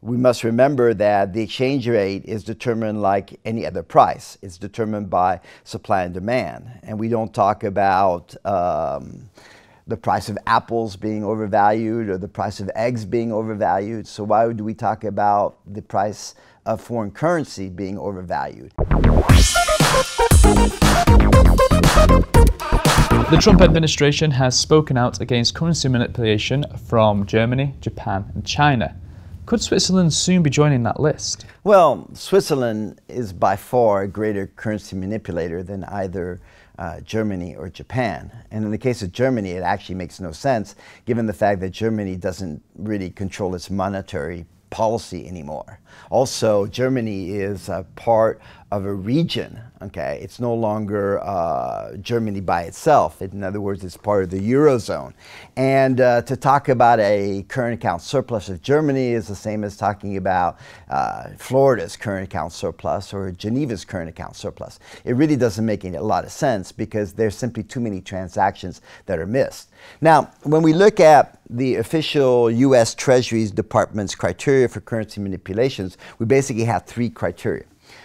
we must remember that the exchange rate is determined like any other price. It's determined by supply and demand. And we don't talk about the price of apples being overvalued or the price of eggs being overvalued. So why would we talk about the price of foreign currency being overvalued? The Trump administration has spoken out against currency manipulation from Germany, Japan and China. Could Switzerland soon be joining that list? Well, Switzerland is by far a greater currency manipulator than either Germany or Japan. And in the case of Germany, it actually makes no sense given the fact that Germany doesn't really control its monetary policy anymore. Also, Germany is a part of a region, okay? It's no longer Germany by itself. In other words, it's part of the Eurozone. And to talk about a current account surplus of Germany is the same as talking about Florida's current account surplus or Geneva's current account surplus. It really doesn't make a lot of sense because there's simply too many transactions that are missed. Now, when we look at the official U.S. Treasury Department's criteria for currency manipulations, we basically have three criteria.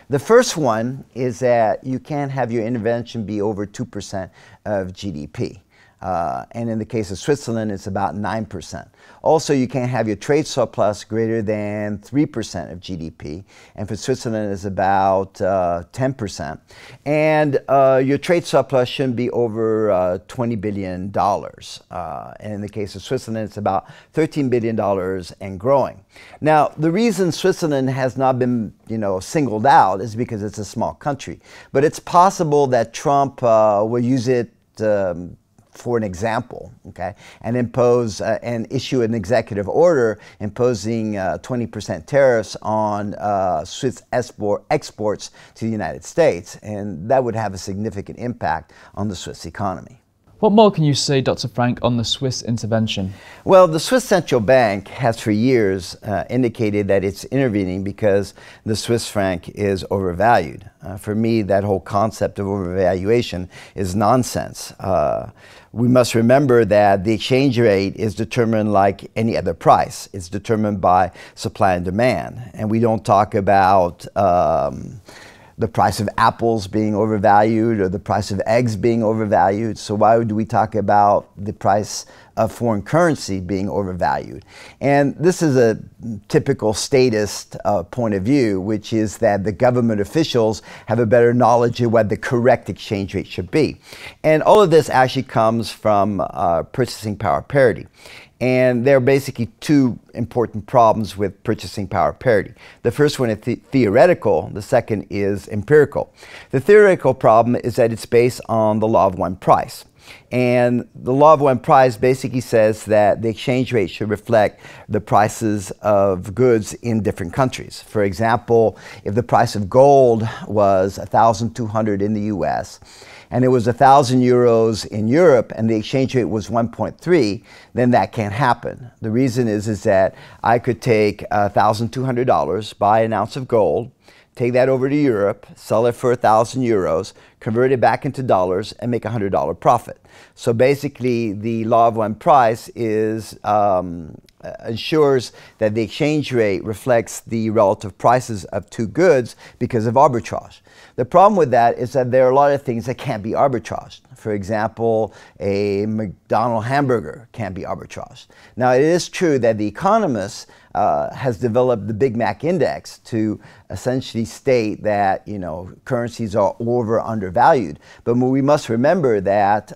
The first one is that you can't have your intervention be over 2% of GDP. And in the case of Switzerland, it's about 9%. Also, you can't have your trade surplus greater than 3% of GDP. And for Switzerland, it's about 10%. And your trade surplus shouldn't be over $20 billion. And in the case of Switzerland, it's about $13 billion and growing. Now, the reason Switzerland has not been, singled out is because it's a small country. But it's possible that Trump will use it for an example, okay, and impose and issue an executive order imposing 20% tariffs on Swiss exports to the United States, and that would have a significant impact on the Swiss economy. What more can you say, Dr. Franc, on the Swiss intervention? Well, the Swiss Central Bank has for years indicated that it's intervening because the Swiss franc is overvalued. For me, that whole concept of overvaluation is nonsense. We must remember that the exchange rate is determined like any other price. It's determined by supply and demand. And we don't talk about the price of apples being overvalued or the price of eggs being overvalued. So why would we talk about the price of foreign currency being overvalued? And this is a typical statist point of view, which is that the government officials have a better knowledge of what the correct exchange rate should be. And all of this actually comes from purchasing power parity. And there are basically two important problems with purchasing power parity. The first one is theoretical, the second is empirical. The theoretical problem is that it's based on the law of one price. And the law of one price basically says that the exchange rate should reflect the prices of goods in different countries. For example, if the price of gold was 1,200 in the US, and it was 1,000 euros in Europe and the exchange rate was 1.3, then that can't happen. The reason is that I could take $1,200, buy an ounce of gold, take that over to Europe, sell it for 1,000 euros, convert it back into dollars, and make a $100 profit. So basically, the law of one price is ensures that the exchange rate reflects the relative prices of two goods because of arbitrage. The problem with that is that there are a lot of things that can't be arbitraged. For example, a McDonald's hamburger can't be arbitraged. Now, it is true that The Economist has developed the Big Mac Index to essentially state that, currencies are undervalued. But we must remember that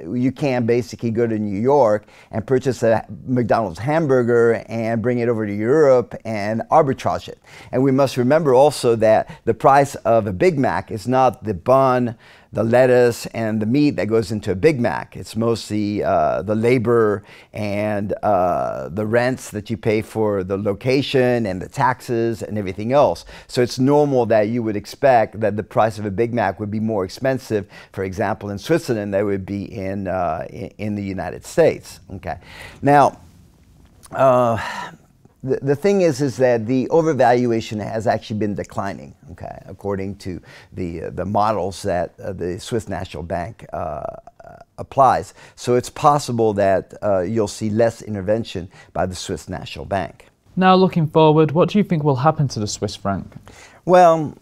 you can basically go to New York and purchase a McDonald's hamburger and bring it over to Europe and arbitrage it. And we must remember also that the price of a Big Mac is not the bun, the lettuce, and the meat that goes into a Big Mac. It's mostly the labor and the rents that you pay for the location and the taxes and everything else. So it's normal that you would expect that the price of a Big Mac would be more expensive, for example, in Switzerland, than it would be in the United States. Okay. Now, the thing is that the overvaluation has actually been declining, okay, according to the models that the Swiss National Bank applies. So it's possible that you'll see less intervention by the Swiss National Bank. Now looking forward, what do you think will happen to the Swiss franc? Well,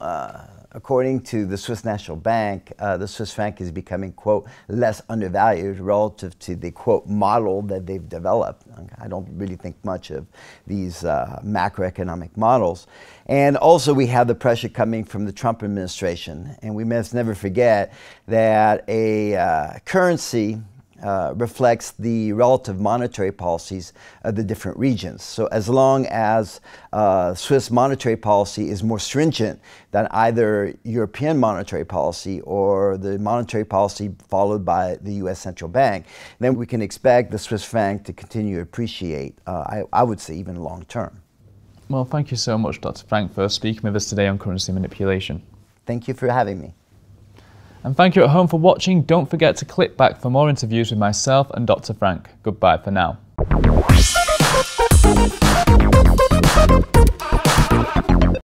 according to the Swiss National Bank, the Swiss franc is becoming, quote, less undervalued relative to the, quote, model that they've developed. I don't really think much of these macroeconomic models. And also we have the pressure coming from the Trump administration. And we must never forget that a currency reflects the relative monetary policies of the different regions. So as long as Swiss monetary policy is more stringent than either European monetary policy or the monetary policy followed by the US Central Bank, then we can expect the Swiss franc to continue to appreciate, I would say even long term. Well, thank you so much, Dr. Franc, for speaking with us today on currency manipulation. Thank you for having me. And thank you at home for watching. Don't forget to click back for more interviews with myself and Dr. Franc. Goodbye for now.